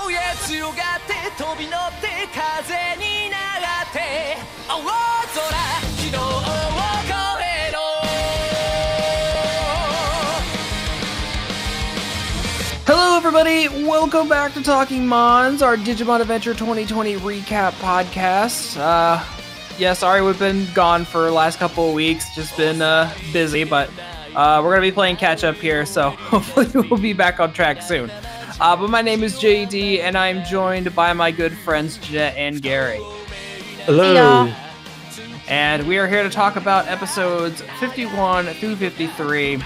強がって飛び乗って風に流って青空昨日を超えろ Hello everybody, welcome back to Talking Mons, our Digimon Adventure 2020 recap podcast. Yeah, sorry we've been gone for the last couple of weeks, just been busy, but we're going to be playing catch up here, so hopefully we'll be back on track soon. But my name is JD, and I'm joined by my good friends Jeanette and Gary. Hello. Hey, And we are here to talk about episodes 51 through 53.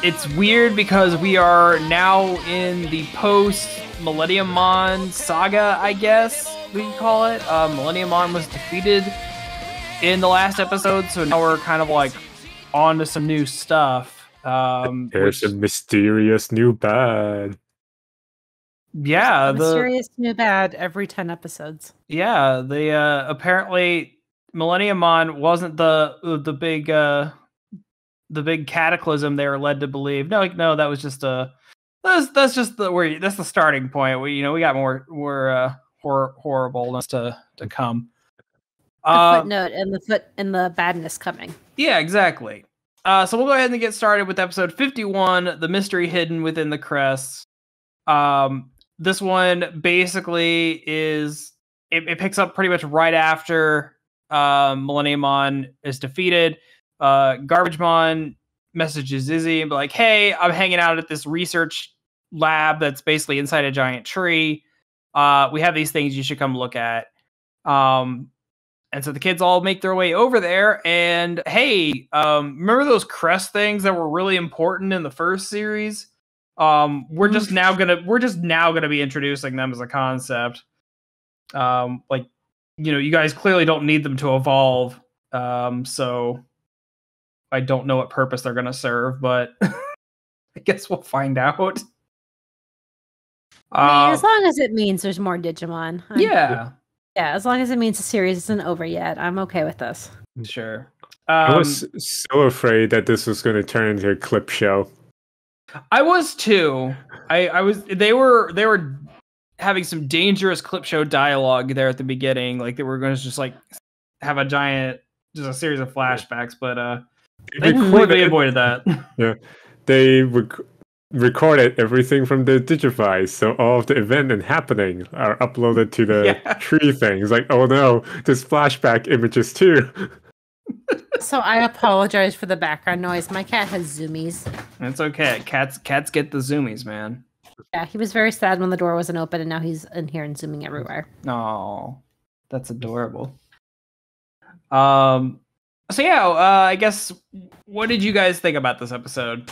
It's weird because we are now in the post-Millenniummon saga, I guess we can call it. Millenniummon was defeated in the last episode, so now we're kind of like on to some new stuff. There's a mysterious new bad. Yeah, mysterious new bad every 10 episodes. Yeah, apparently Millenniummon wasn't the big cataclysm they were led to believe. No, that was just that's just that's the starting point. We got more horribleness to come. The footnote and the badness coming. Yeah, exactly. So we'll go ahead and get started with episode 51, The Mystery Hidden Within the Crests. This one basically is it picks up pretty much right after Millenniummon is defeated. Garbagemon messages Izzy and be like, "Hey, I'm hanging out at this research lab that's basically inside a giant tree. We have these things you should come look at." And so the kids all make their way over there, and hey, remember those crest things that were really important in the first series? We're just now gonna be introducing them as a concept. You guys clearly don't need them to evolve. So I don't know what purpose they're gonna serve, but I guess we'll find out. I mean, as long as it means there's more Digimon. Yeah, as long as it means the series isn't over yet, I'm okay with this. Sure. I was so afraid that this was going to turn into a clip show. I was too. I was. They were having some dangerous clip show dialogue there at the beginning. Like they were going to just like have a series of flashbacks, but they completely avoided that. Yeah, they recorded everything from the Digify, so all of the event and happening are uploaded to the tree things. Like, oh no, there's flashback images too. So I apologize for the background noise. My cat has zoomies. It's okay. Cats get the zoomies, man. Yeah, he was very sad when the door wasn't open, and now he's in here and zooming everywhere. Oh, that's adorable. So yeah, I guess what did you guys think about this episode?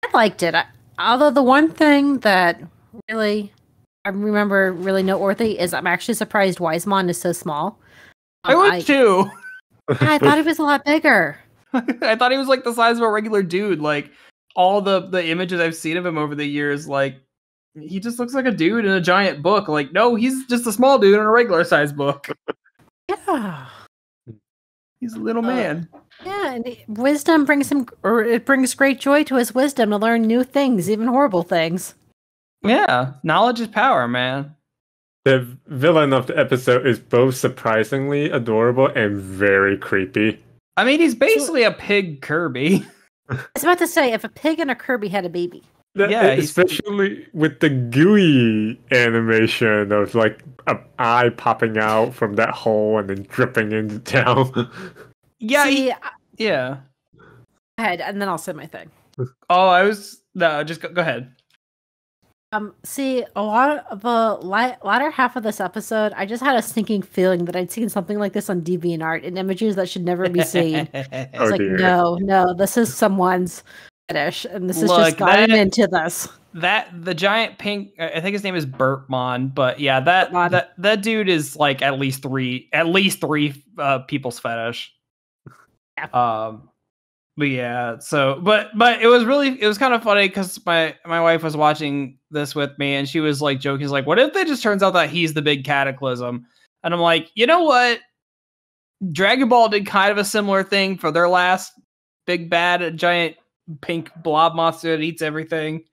I liked it. Although the one thing that really I remember really noteworthy is I'm actually surprised Wisemon is so small. I was too. I thought he was a lot bigger. I thought he was like the size of a regular dude. Like all the images I've seen of him over the years, like he just looks like a dude in a giant book. Like no, he's just a small dude in a regular size book. Yeah, he's a little man. Yeah, and wisdom it brings great joy to his wisdom to learn new things, even horrible things. Yeah, knowledge is power, man. The villain of the episode is both surprisingly adorable and very creepy. I mean, he's basically a pig Kirby. I was about to say, if a pig and a Kirby had a baby. Yeah, especially with the gooey animation of like an eye popping out from that hole and then dripping into town. Yeah, yeah. Go ahead, and then I'll say my thing. Oh, just go ahead. See, a lot of the latter half of this episode, I just had a stinking feeling that I'd seen something like this on DeviantArt in images that should never be seen. It's like, no, this is someone's fetish, and this is just gotten into this. The giant pink, I think his name is Burtmon, but yeah, that dude is like at least three people's fetish. Yeah. But yeah, but it was kind of funny because my wife was watching this with me and she was like joking, like, what if it just turns out that he's the big cataclysm? And I'm like, you know what? Dragon Ball did kind of a similar thing for their last big bad giant pink blob monster that eats everything.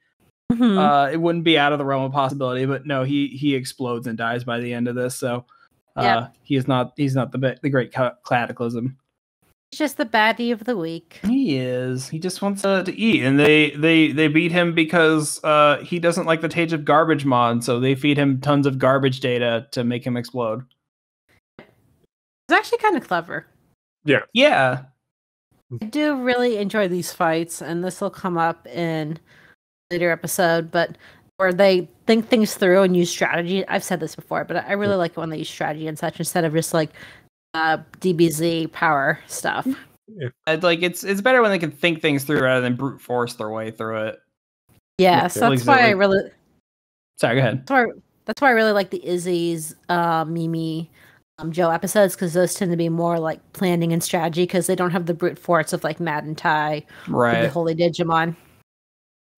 It wouldn't be out of the realm of possibility, but no, he explodes and dies by the end of this. So he's not the great cataclysm. He's just the baddie of the week. He is. He just wants to eat, and they beat him because he doesn't like the taste of Garbage-mon, so they feed him tons of garbage data to make him explode. It's actually kind of clever. Yeah. I do really enjoy these fights, and this will come up in a later episode, but where they think things through and use strategy. I've said this before, but I really like it when they use strategy and such instead of just like DBZ power stuff. It's better when they can think things through rather than brute force their way through it. Yeah, so that's why I really. Sorry, go ahead. That's why I really like the Izzy's, Mimi, Joe episodes, because those tend to be more like planning and strategy because they don't have the brute force of like Mad and Tai, right? The Holy Digimon.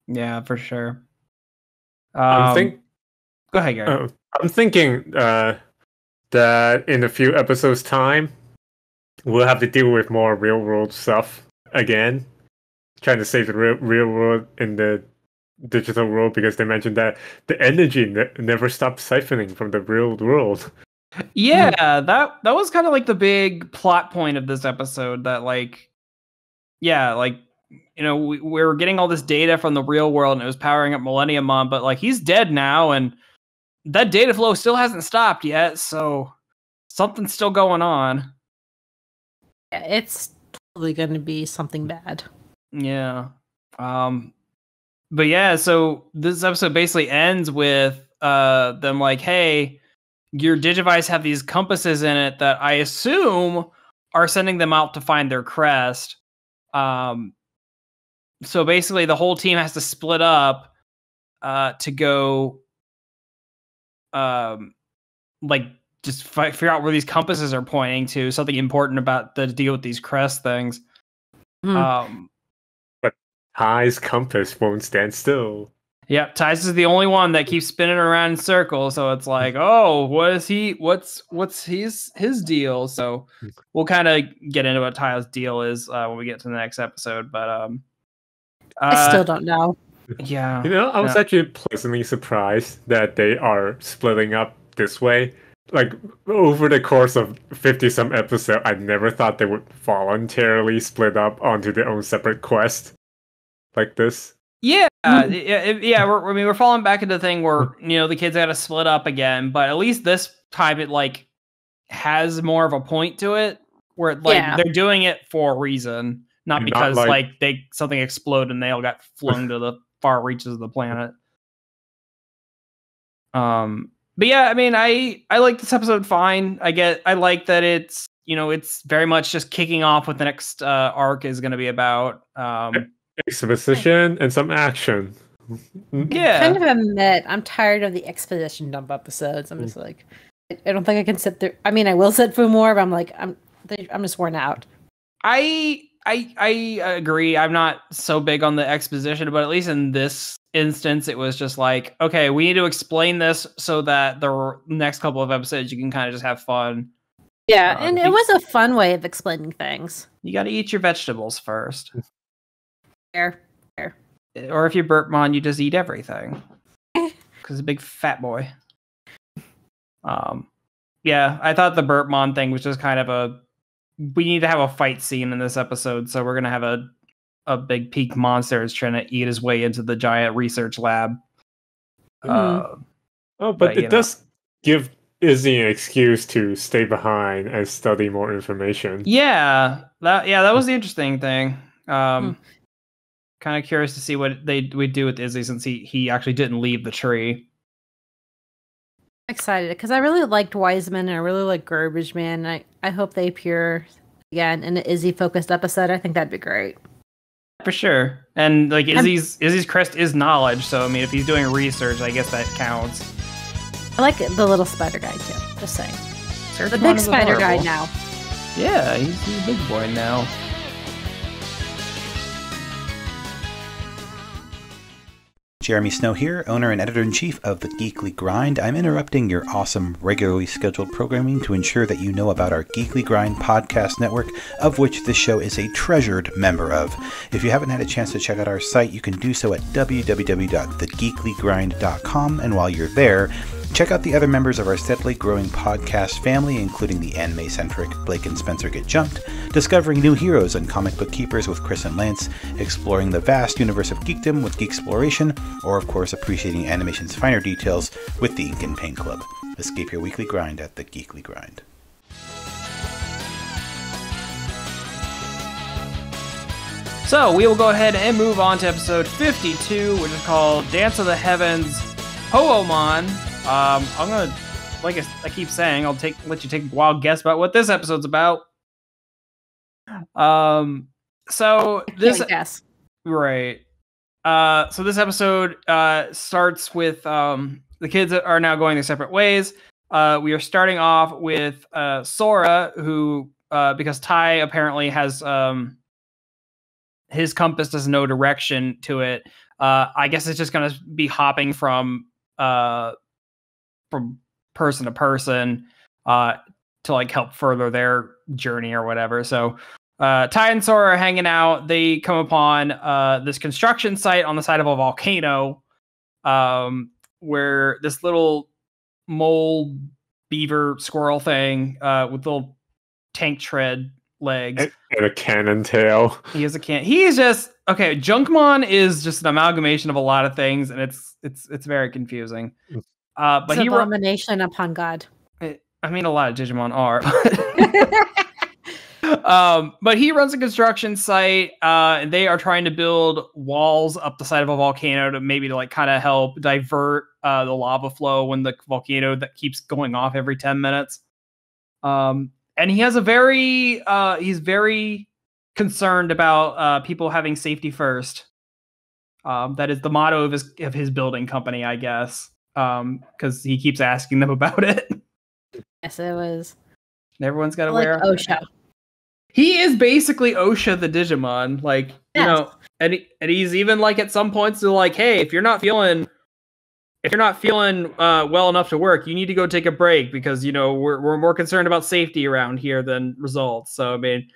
Yeah, for sure. Go ahead, Gary. I'm thinking that in a few episodes' time, we'll have to deal with more real world stuff again, trying to save the real world in the digital world, because they mentioned that the energy never stops siphoning from the real world. Yeah, that was kind of like the big plot point of this episode. That we were getting all this data from the real world, and it was powering up Millenniummon, but like he's dead now, and that data flow still hasn't stopped yet. So something's still going on. Yeah, it's totally going to be something bad. Yeah. But yeah, so this episode basically ends with them like, hey, your Digivice have these compasses in it that I assume are sending them out to find their crest. So basically the whole team has to split up to go just figure out where these compasses are pointing to, something important about the deal with these crest things. But Tai's compass won't stand still. Yeah, Ty's is the only one that keeps spinning around in circles, so it's like, oh, what's his deal? So we'll kind of get into what Ty's deal is when we get to the next episode, but I still don't know. Yeah. I was actually pleasantly surprised that they are splitting up this way. Like, over the course of 50-some episodes, I never thought they would voluntarily split up onto their own separate quest like this. Yeah, we're falling back into the thing where the kids got to split up again, but at least this time it like has more of a point to it, where they're doing it for a reason, not because something exploded and they all got flung to the far reaches of the planet. But yeah, I mean, I like this episode fine. I like that it's it's very much just kicking off what the next arc is going to be about. Exposition and some action. Yeah. I kind of admit I'm tired of the exposition dump episodes. I'm just like, I don't think I can sit through. I mean, I will sit through more, but I'm like, I'm just worn out. I agree. I'm not so big on the exposition, but at least in this instance, it was just like, okay, we need to explain this so that the next couple of episodes you can kind of just have fun. Yeah, and it was a fun way of explaining things. You got to eat your vegetables first. Fair. Or if you're Burpmon, you just eat everything. Because a big fat boy. Yeah, I thought the Burpmon thing was just kind of we need to have a fight scene in this episode, so we're gonna have a big peak monster is trying to eat his way into the giant research lab. But it does give Izzy an excuse to stay behind and study more information. Yeah, that was the interesting thing. Kind of curious to see what they would do with Izzy since he actually didn't leave the tree. Excited because I really liked Wiseman and I really like Garbage Man. I hope they appear again in an Izzy focused episode. I think that'd be great. For sure. And like Izzy's crest is knowledge, so I mean if he's doing research, I guess that counts. I like the little spider guy too. Just saying. The big spider guy now. Yeah, he's a big boy now. Jeremy Snow here, owner and editor-in-chief of The Geekly Grind. I'm interrupting your awesome, regularly scheduled programming to ensure that you know about our Geekly Grind podcast network, of which this show is a treasured member of. If you haven't had a chance to check out our site, you can do so at www.thegeeklygrind.com, and while you're there, check out the other members of our steadily growing podcast family, including the anime-centric Blake and Spencer Get Jumped, discovering new heroes and comic book keepers with Chris and Lance, exploring the vast universe of geekdom with Geeksploration, or of course appreciating animation's finer details with the Ink and Paint Club. Escape your weekly grind at The Geekly Grind. So we will go ahead and move on to episode 52, which is called Dance of the Heavens, Gomamon. I'm gonna, like I keep saying, let you take a wild guess about what this episode's about. So this guess. Right. So this episode starts with the kids are now going their separate ways. We are starting off with Sora, who because Tai apparently has his compass has no direction to it. I guess it's just gonna be hopping from person to person to like help further their journey or whatever. So Tai and Sora are hanging out. They come upon this construction site on the side of a volcano, where this little mole beaver squirrel thing with little tank tread legs and a cannon tail. He is just okay. Junkmon is just an amalgamation of a lot of things, and it's very confusing. But it's abomination upon God. I mean, a lot of Digimon are. But he runs a construction site, and they are trying to build walls up the side of a volcano to like kind of help divert the lava flow when the volcano that keeps going off every 10 minutes. And he has he's very concerned about people having safety first. That is the motto of his building company, I guess. Because he keeps asking them about it. Yes, it was. And everyone's got to wear OSHA. He is basically OSHA the Digimon, like, yes. You know, and he's even like at some points they're like, hey, if you're not feeling well enough to work, you need to go take a break because, you know, we're more concerned about safety around here than results. So I mean,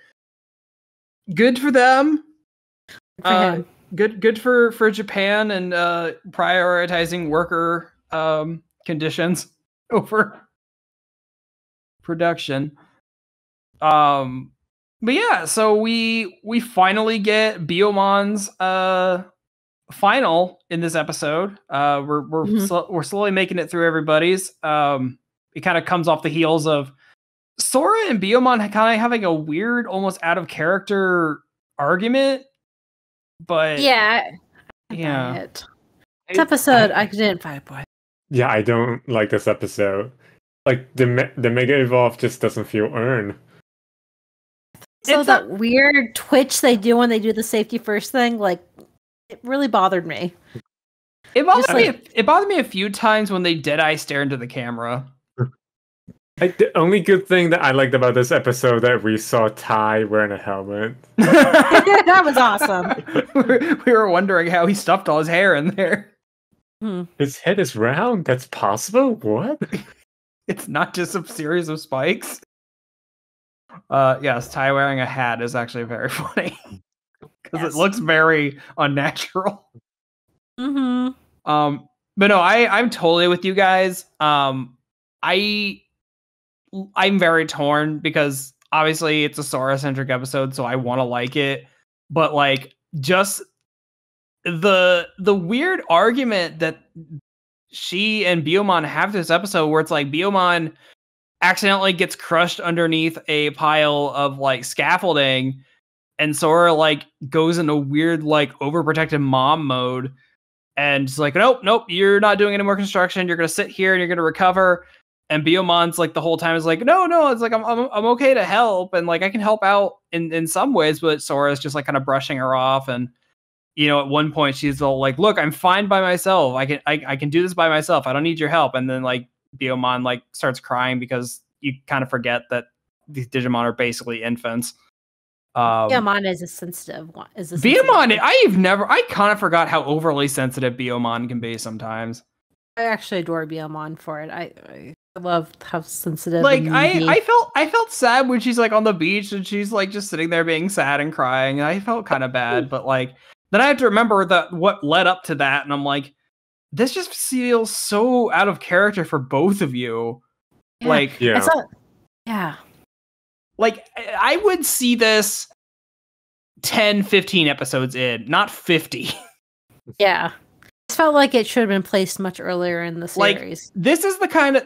good for them. Good for Japan and prioritizing worker conditions over production. But yeah, so we finally get Biomon's final in this episode. We're slowly making it through everybody's. It kind of comes off the heels of Sora and Biomon kind of having a weird, almost out of character argument. But yeah. This episode, I didn't fight boy. Yeah, I don't like this episode. Like the Mega Evolve just doesn't feel earned. So that weird twitch they do when they do the safety first thing, like it really bothered me. It bothered me a few times when they dead-eye stare into the camera. The only good thing that I liked about this episode that we saw Tai wearing a helmet. That was awesome. We were wondering how he stuffed all his hair in there. His head is round? That's possible? What? It's not just a series of spikes. Yes, Tai wearing a hat is actually very funny. Because it looks very unnatural. Mm-hmm. But no, I'm totally with you guys. I'm very torn because obviously it's a Sora-centric episode, so I want to like it. But like just the weird argument that she and Biomon have this episode where it's like Biomon accidentally gets crushed underneath a pile of like scaffolding and Sora like goes into weird like overprotective mom mode and it's like nope, you're not doing any more construction, you're gonna sit here and you're gonna recover. And Biomon's like the whole time is like no, it's like I'm okay to help and like I can help out in some ways, but Sora's just like kind of brushing her off. And you know, at one point she's all like, look, I'm fine by myself, I can do this by myself, I don't need your help. And then like Biomon like starts crying because you kind of forget that these Digimon are basically infants. Gomamon is a sensitive one. Biyomon, I kind of forgot how overly sensitive Biyomon can be sometimes. I actually adore Biyomon for it. I love how sensitive. Like I felt sad when she's like on the beach and she's like just sitting there being sad and crying. And I felt kind of bad, but like then I have to remember that what led up to that, and I'm like, this just feels so out of character for both of you. Yeah. Like, yeah. Like I would see this 10, 15 episodes in, not 50. Yeah. It felt like it should have been placed much earlier in the series. Like, this is the kind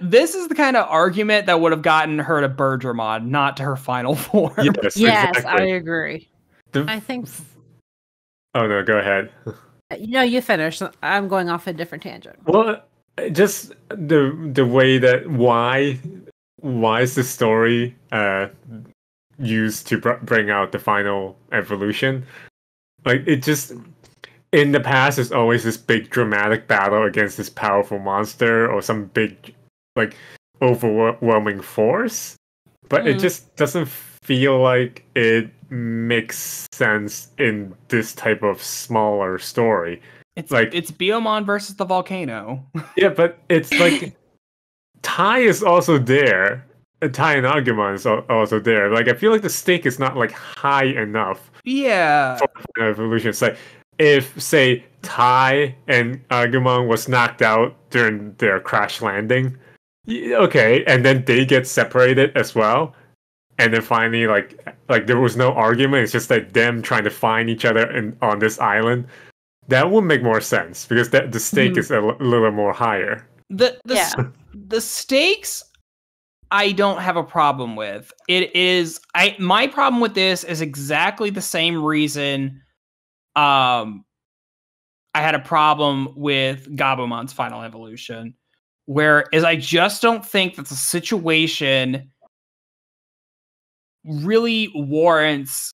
of argument that would have gotten her to Bergermon, not to her final form. Yes, yes, exactly. I agree. I think. Oh no, go ahead. You finish. I'm going off a different tangent. Well, just the way that why is the story used to bring out the final evolution? Like it just. In the past, there's always this big dramatic battle against this powerful monster or some big, like, overwhelming force. But it just doesn't feel like it makes sense in this type of smaller story. It's Biyomon versus the volcano. Yeah, but it's like Tai is also there. Tai and Agumon is also there. Like I feel like the stake is not like high enough. Yeah. For evolution. It's like if, say, Tai and Agumon was knocked out during their crash landing, okay, and then they get separated as well, and then finally, like there was no argument. It's just like them trying to find each other on this island. That would make more sense because the stake is a little more higher. The stakes, I don't have a problem with. My problem with this is exactly the same reason. I had a problem with Gabumon's final evolution, whereas I just don't think that the situation really warrants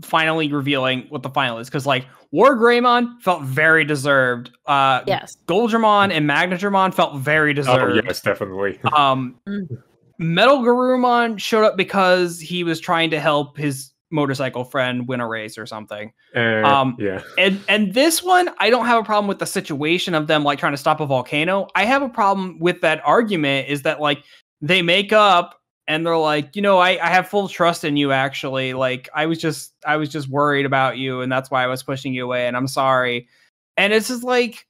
finally revealing what the final is, because like War Greymon felt very deserved. Yes. Goldramon and Magnadramon felt very deserved. Oh yes, definitely. Metal Garurumon showed up because he was trying to help his motorcycle friend win a race or something. Yeah. And this one, I don't have a problem with the situation of them like trying to stop a volcano. I have a problem with that argument is that like they make up and they're like, I have full trust in you actually. Like I was just worried about you and that's why I was pushing you away and I'm sorry. And it's just like,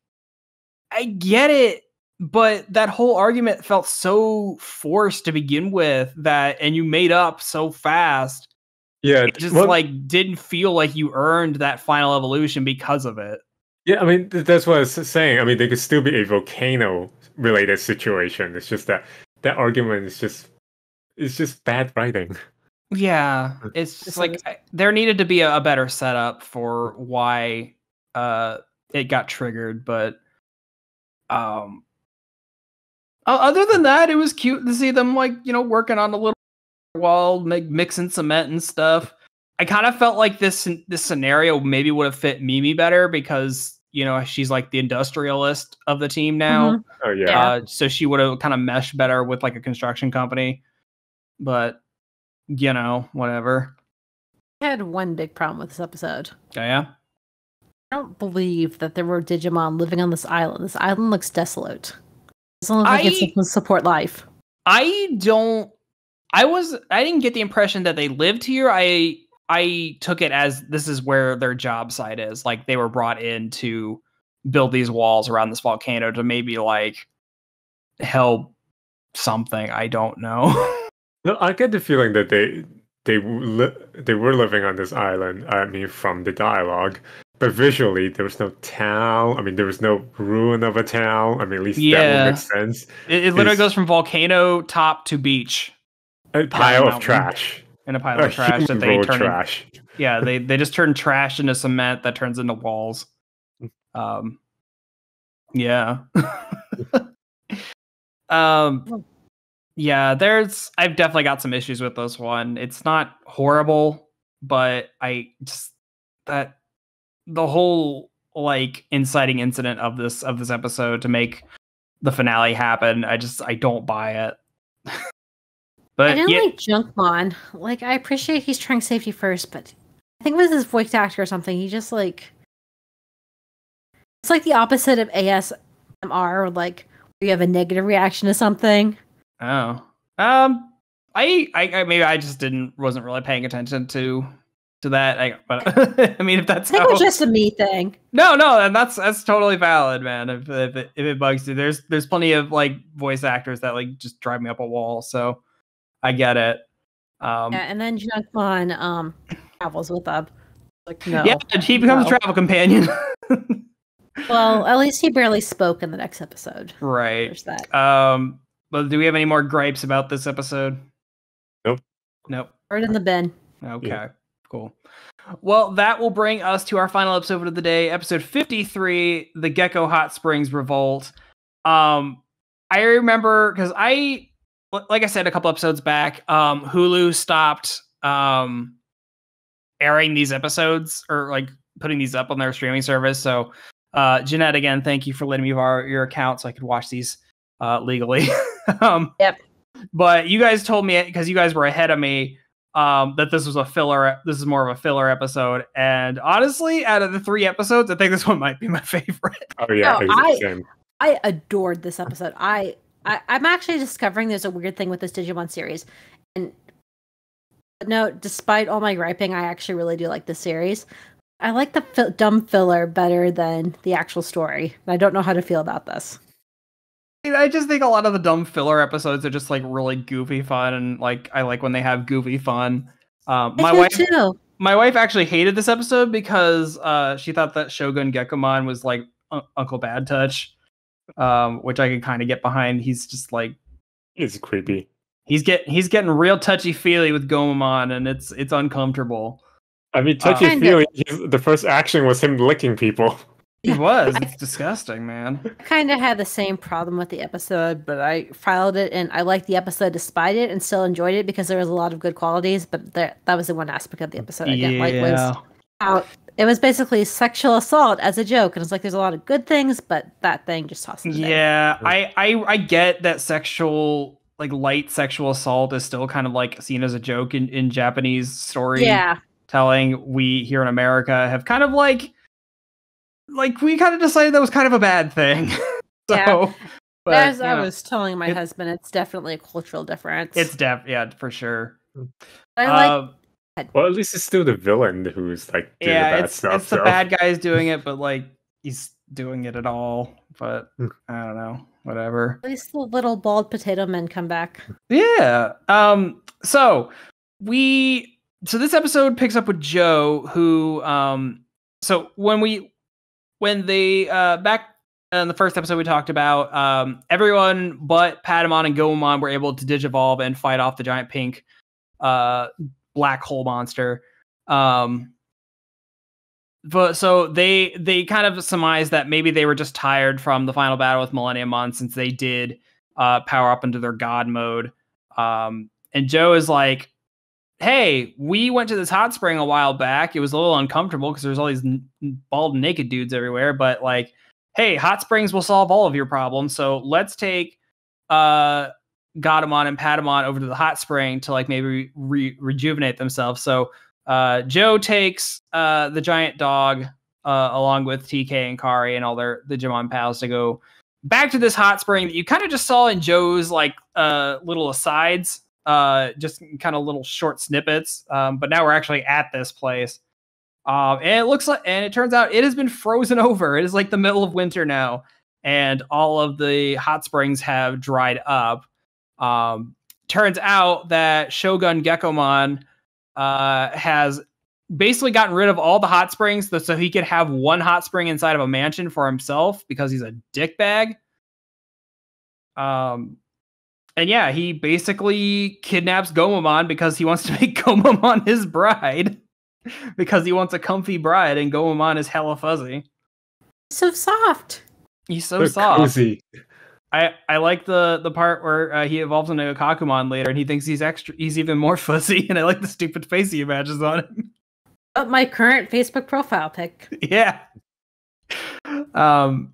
I get it, but that whole argument felt so forced to begin with and you made up so fast. Yeah, it just didn't feel like you earned that final evolution because of it. Yeah, I mean that's what I was saying. I mean, there could still be a volcano-related situation. It's just that argument is just bad writing. Yeah, it's just like there needed to be a better setup for why it got triggered. But other than that, it was cute to see them working on a little wall, mixing cement and stuff. I kind of felt like this scenario maybe would have fit Mimi better because she's like the industrialist of the team now. Mm-hmm. Oh yeah. So she would have kind of meshed better with like a construction company. But whatever. I had one big problem with this episode. Oh, yeah? I don't believe that there were Digimon living on this island. This island looks desolate. It doesn't look like it's supposed to support life. I didn't get the impression that they lived here. I took it as this is where their job site is. Like they were brought in to build these walls around this volcano to maybe like help something. I don't know. No, I get the feeling that they were living on this island. I mean, from the dialogue, but visually there was no town. I mean, there was no ruin of a town. I mean, at least that would make sense. It literally goes from volcano top to beach. A pile of trash. And a pile of trash that they turn trash. Yeah, they just turn trash into cement that turns into walls. Yeah. Yeah, I've definitely got some issues with this one. It's not horrible, but the whole like inciting incident of this episode to make the finale happen, I don't buy it. But I didn't like Junkmon. Like, I appreciate he's trying safety first, but I think with his voice actor or something, he just like it's like the opposite of ASMR, like where you have a negative reaction to something. Oh, I maybe I just wasn't really paying attention to that. But I mean, if that's I think it was just a me thing. No, and that's totally valid, man. If it bugs you, there's plenty of like voice actors that like just drive me up a wall. So I get it. Yeah, and then Junkmon travels with them. Like, no. Yeah, he becomes a travel companion. Well, at least he barely spoke in the next episode. Right. There's that. Well, do we have any more gripes about this episode? Nope. Right in the bin. Okay. Yeah. Cool. Well, that will bring us to our final episode of the day, episode 53, The Gecko Hot Springs Revolt. I remember because like I said a couple episodes back, Hulu stopped airing these episodes or like putting these up on their streaming service. So, Jeanette, again, thank you for letting me borrow your account so I could watch these legally. Yep. But you guys told me, because you guys were ahead of me, that this was a filler. This is more of a filler episode. And honestly, out of the 3 episodes, I think this one might be my favorite. Oh yeah, no, I adored this episode. I'm actually discovering there's a weird thing with this Digimon series, and no, despite all my griping, I actually really do like this series. I like the dumb filler better than the actual story. I don't know how to feel about this. I just think a lot of the dumb filler episodes are just like really goofy fun, and like I like when they have goofy fun. My wife actually hated this episode because she thought that Shogun Gekomon was like Uncle Bad Touch, which I could kind of get behind. He's just like it's creepy. He's getting real touchy feely with Gomamon, and it's uncomfortable. I mean, touchy feely. The first action was him licking people. He was. It's disgusting, man. I kind of had the same problem with the episode, but I filed it, and I liked the episode despite it, and still enjoyed it because there was a lot of good qualities. But that was the one aspect of the episode I didn't like, was how it was basically sexual assault as a joke, and it's like there's a lot of good things, but that thing just tossed it. Yeah, I get that sexual, like light sexual assault is still kind of like seen as a joke in Japanese storytelling. We here in America have kind of like we kind of decided that was kind of a bad thing. So, yeah. But, as I was telling my husband, it's definitely a cultural difference. It's yeah, for sure. I like. Well, at least it's still the villain who's like doing the bad stuff. It's the bad guy doing it, but like he's doing it at all. But I don't know, whatever. At least the little bald potato men come back. Yeah. So this episode picks up with Joe, who so when they back in the first episode we talked about, everyone but Patamon and Gomamon were able to digivolve and fight off the giant pink black hole monster. But so they kind of surmised that maybe they were just tired from the final battle with Millenniummon, since they did power up into their god mode. And Joe is like, hey, we went to this hot spring a while back. It was a little uncomfortable because there's all these bald naked dudes everywhere. But like, hey, hot springs will solve all of your problems. So let's take Godamon and Patamon over to the hot spring to like maybe rejuvenate themselves. So Joe takes the giant dog along with TK and Kari and all the Digimon pals to go back to this hot spring that you kind of just saw in Joe's like little asides. Just kind of little short snippets, but now we're actually at this place, and it turns out it has been frozen over. It is like the middle of winter now, and all of the hot springs have dried up. Turns out that Shogun Gekomon has basically gotten rid of all the hot springs so he could have one hot spring inside of a mansion for himself because he's a dickbag. And yeah, he basically kidnaps Gomamon because he wants to make Gomamon his bride. Because he wants a comfy bride, and Gomamon is hella fuzzy. So soft. He's so soft. Cozy. I like the part where he evolves into a Kakumon later, and he thinks he's even more fuzzy, and I like the stupid face he imagines on him. My current Facebook profile pic. Yeah. But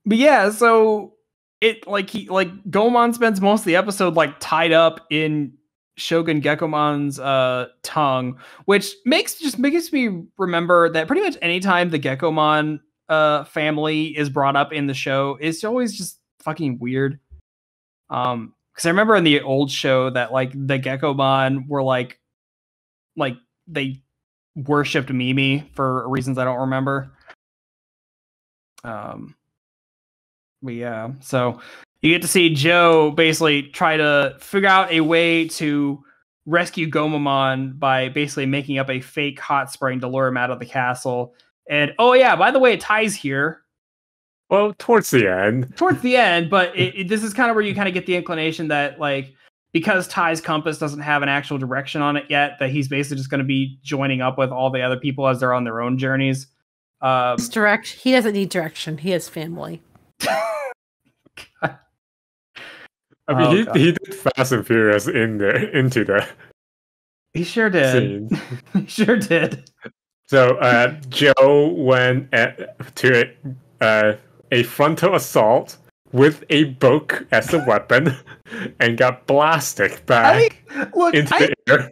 yeah, so Gomamon spends most of the episode like tied up in Shogun Geckomon's tongue, which makes me remember that pretty much anytime the Geckomon family is brought up in the show, it's always just fucking weird. Because I remember in the old show that like the Geckomon were like they worshipped Mimi for reasons I don't remember. But yeah, so you get to see Joe basically try to figure out a way to rescue Gomamon by basically making up a fake hot spring to lure him out of the castle. And oh yeah, by the way, Ty's here. Well, towards the end. But this is kind of where you kind of get the inclination that like because Ty's compass doesn't have an actual direction on it yet, that he's basically just going to be joining up with all the other people as they're on their own journeys. He doesn't need direction. He has family. I mean, he did Fast and Furious into the. He sure did. Scene. He sure did. So Joe went to a frontal assault with a book as a weapon and got blasted back into the air.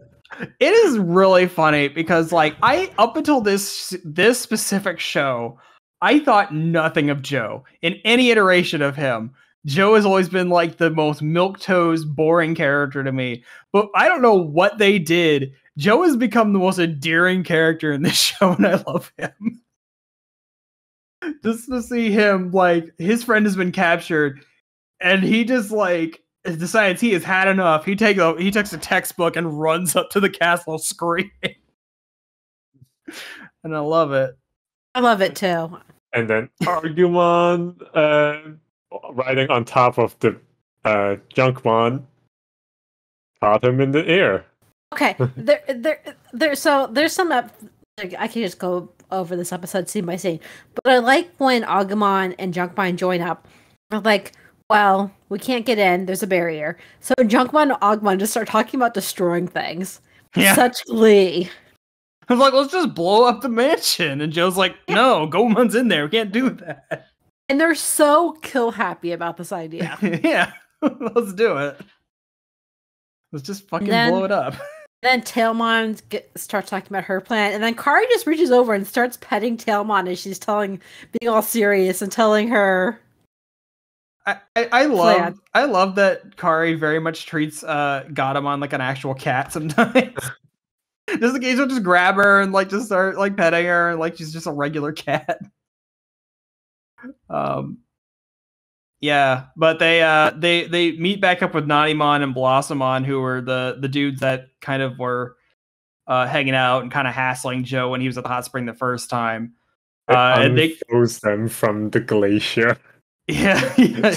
It is really funny because, like, up until this specific show, I thought nothing of Joe in any iteration of him. Joe has always been like the most milquetoast, boring character to me. But I don't know what they did. Joe has become the most endearing character in this show, and I love him. Just to see him, like, his friend has been captured, and he just like decides he has had enough. He takes a textbook and runs up to the castle screaming. And I love it. I love it too. And then Argumon riding on top of the Junkmon caught him in the air. Okay, there's some I can just go over this episode scene by scene, but I like when Agumon and Junkmon join up. They're like, well, we can't get in. There's a barrier. So Junkmon and Agumon just start talking about destroying things. Yeah. Such glee. I was like, let's just blow up the mansion. And Joe's like, no, Gomamon's in there. We can't do that. And they're so kill happy about this idea. Yeah, let's do it. Let's just fucking blow it up. Then Tailmon starts talking about her plan, and then Kari just reaches over and starts petting Tailmon as she's being all serious and telling her. I love that Kari very much treats Gomamon like an actual cat sometimes. Just in case she'll just grab her and like just start like petting her and like she's just a regular cat. Yeah, but they meet back up with Nannymon and Blossomon, who were the dudes that kind of were hanging out and kind of hassling Joe when he was at the hot spring the first time. And they froze them from the glacier. Yeah, yeah.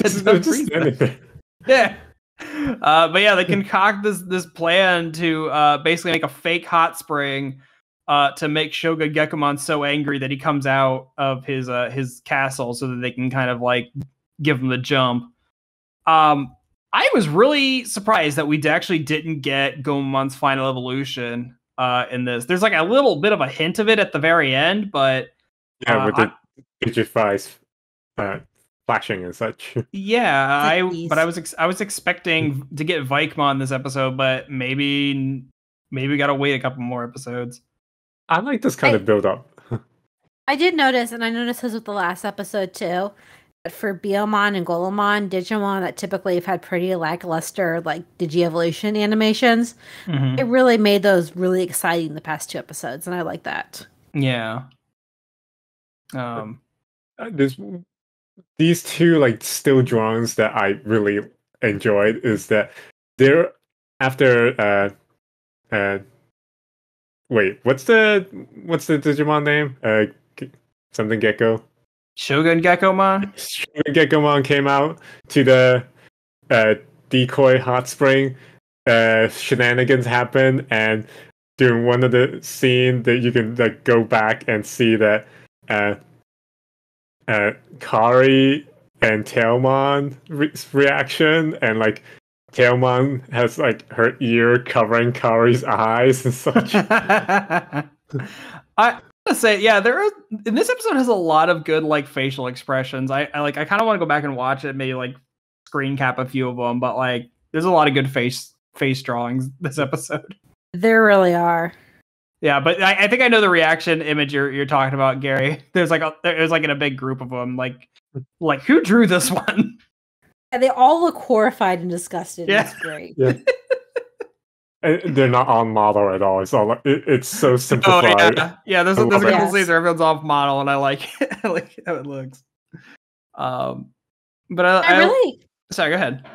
But yeah, they concoct this plan to basically make a fake hot spring to make Shogun Geckomon so angry that he comes out of his castle so that they can kind of like give him the jump. I was really surprised that we actually didn't get Gomamon's final evolution in this. There's like a little bit of a hint of it at the very end, but yeah, with the Digify's flashing and such. Yeah, I was expecting to get Vikemon this episode, but maybe we gotta wait a couple more episodes. I like this kind of build up. I did notice, and I noticed this with the last episode too. For Biyomon and Golamon, Digimon that typically have had pretty lackluster like Digievolution animations, it really made those really exciting the past two episodes, and I like that. Yeah. These two like still drawings that I really enjoyed is that they're after wait, what's the Digimon name? Something Gecko. Shogun Geckomon? Shogun Geckomon came out to the decoy hot spring. Shenanigans happen, and during one of the scene that you can like go back and see that Kari and Tailmon reaction, and like Tailmon has like her ear covering Kari's eyes and such. I say, yeah, in this episode has a lot of good like facial expressions. I kind of want to go back and watch it, maybe like screen cap a few of them, but like there's a lot of good face drawings this episode. There really are. Yeah, but I think I know the reaction image you're talking about, Gary. There's like in a big group of them, like who drew this one? And they all look horrified and disgusted. Yeah. It's great. Yeah. And they're not on model at all. It's all it's so simplified. Oh, yeah. There's a couple scenes where everyone's off model, and I like I like how it looks. But I really sorry. Go ahead.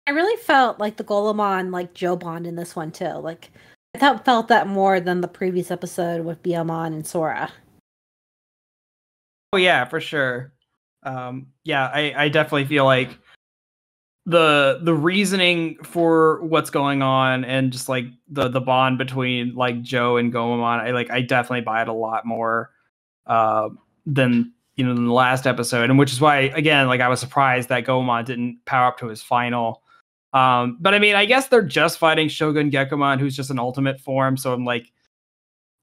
I really felt like the Gomamon like Jobon in this one too. Like I felt that more than the previous episode with Biyomon and Sora. Oh yeah, for sure. Yeah, I definitely feel like the reasoning for what's going on and just like the bond between like Joe and Gomamon, I definitely buy it a lot more than than the last episode, and which is why again like I was surprised that Gomamon didn't power up to his final. But I mean, I guess they're just fighting Shogun Gekomon, who's just an ultimate form, so I'm like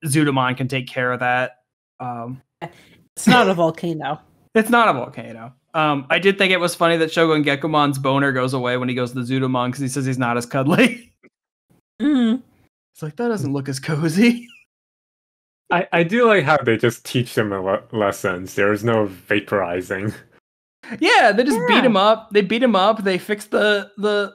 Zudomon can take care of that. It's not a volcano. It's not a volcano. I did think it was funny that Shogun Gekumon's boner goes away when he goes to the Zudomon because he says he's not as cuddly. Mm-hmm. It's like, that doesn't look as cozy. I do like how they just teach them lessons. There is no vaporizing. Yeah, they just beat him up. They beat him up. They fix the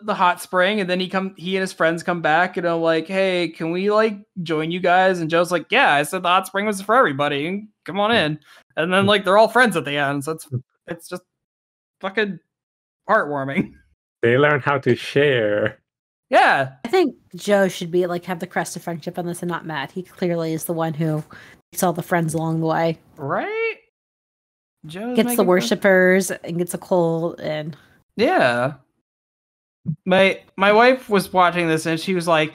hot spring, and then he and his friends come back and are like, "Hey, can we like join you guys?" And Joe's like, "Yeah, I said the hot spring was for everybody. Come on in." And then like they're all friends at the end, so it's just fucking heartwarming. They learn how to share. Yeah, I think Joe should be like have the crest of friendship on this and not Matt. He clearly is the one who makes all the friends along the way. Right? Joe's gets the worshippers and gets a coal and yeah. My wife was watching this and she was like,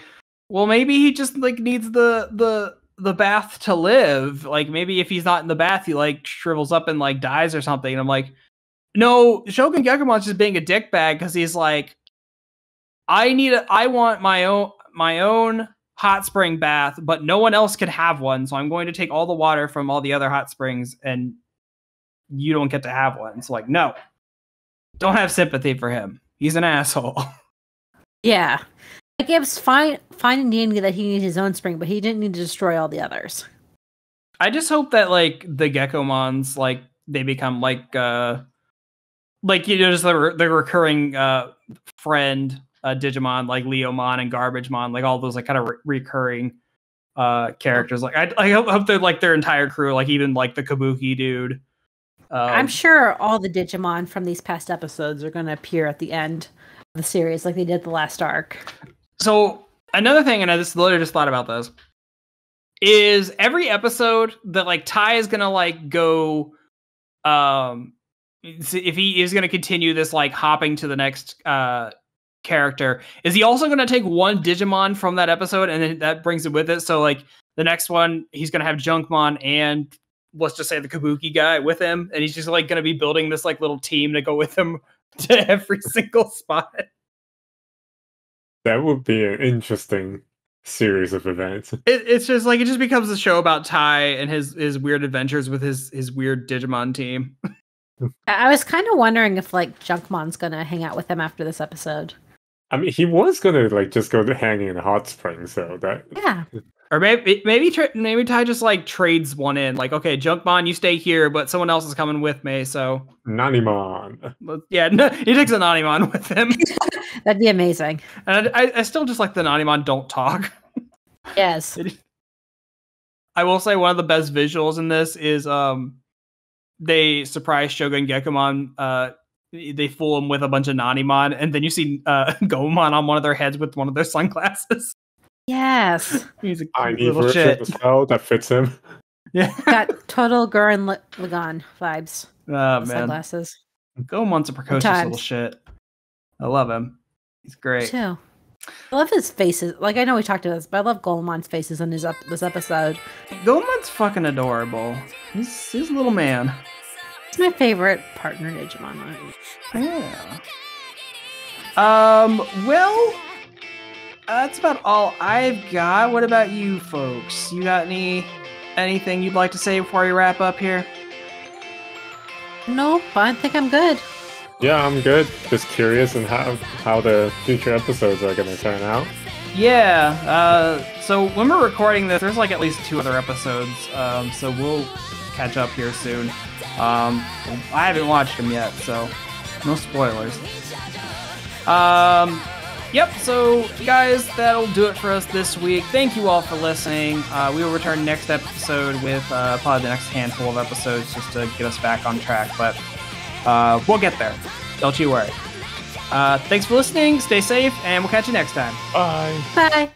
"Well, maybe he just like needs the bath to live. Like maybe if he's not in the bath, he like shrivels up and like dies or something." And I'm like, "No, Shogun Gekomon's just being a dickbag because he's like, I want my own hot spring bath, but no one else can have one, so I'm going to take all the water from all the other hot springs and you don't get to have one." It's like, no, don't have sympathy for him. He's an asshole. Yeah. Like it was fine and dandy that he needed his own spring, but he didn't need to destroy all the others. I just hope that like the Gekomons, like they become like just the recurring friend Digimon, like Leomon and Garbagemon, like all those like kind of recurring characters. Like I hope that like their entire crew, like even like the Kabuki dude. I'm sure all the Digimon from these past episodes are going to appear at the end of the series, like they did the last arc. So another thing, and I just literally just thought about this, is every episode that like Ty is gonna like go, if he is gonna continue this like hopping to the next character, is he also gonna take one Digimon from that episode and then that brings it with it? So like the next one, he's gonna have Junkmon and let's just say the Kabuki guy with him, and he's just like going to be building this like little team to go with him to every single spot. That would be an interesting series of events. It's just like it just becomes a show about Ty and his weird adventures with his weird Digimon team. I was kind of wondering if like Junkmon's going to hang out with him after this episode. I mean, he was going to like just go to hanging in the hot spring, so that yeah. Or maybe Ty just like trades one in, like, okay, Junkmon, you stay here, but someone else is coming with me, so Nanimon. Yeah, no, he takes a Nanimon with him. That'd be amazing. And I still just like the Nanimon don't talk. Yes. I will say one of the best visuals in this is they surprise Shogun Gekomon. They fool him with a bunch of Nanimon, and then you see Gomamon on one of their heads with one of their sunglasses. Yes. He's a I need little shit as well that fits him. Yeah. Got total Gurren Lagann vibes. Oh man. Sunglasses. Gomamon's a precocious little shit. I love him. He's great. Too. I love his faces. Like I know we talked about this, but I love Gomamon's faces in this episode. Gomamon's fucking adorable. He's a little man. He's my favorite partner Digimon. Yeah. Well, that's about all I've got. What about you folks? You got anything you'd like to say before we wrap up here? Nope, I think I'm good. Yeah, I'm good. Just curious on how the future episodes are going to turn out. Yeah, so when we're recording this, there's like at least 2 other episodes, so we'll catch up here soon. I haven't watched them yet, so no spoilers. Yep, so guys, that'll do it for us this week. Thank you all for listening. We will return next episode with probably the next handful of episodes just to get us back on track, but we'll get there. Don't you worry. Thanks for listening, stay safe, and we'll catch you next time. Bye. Bye.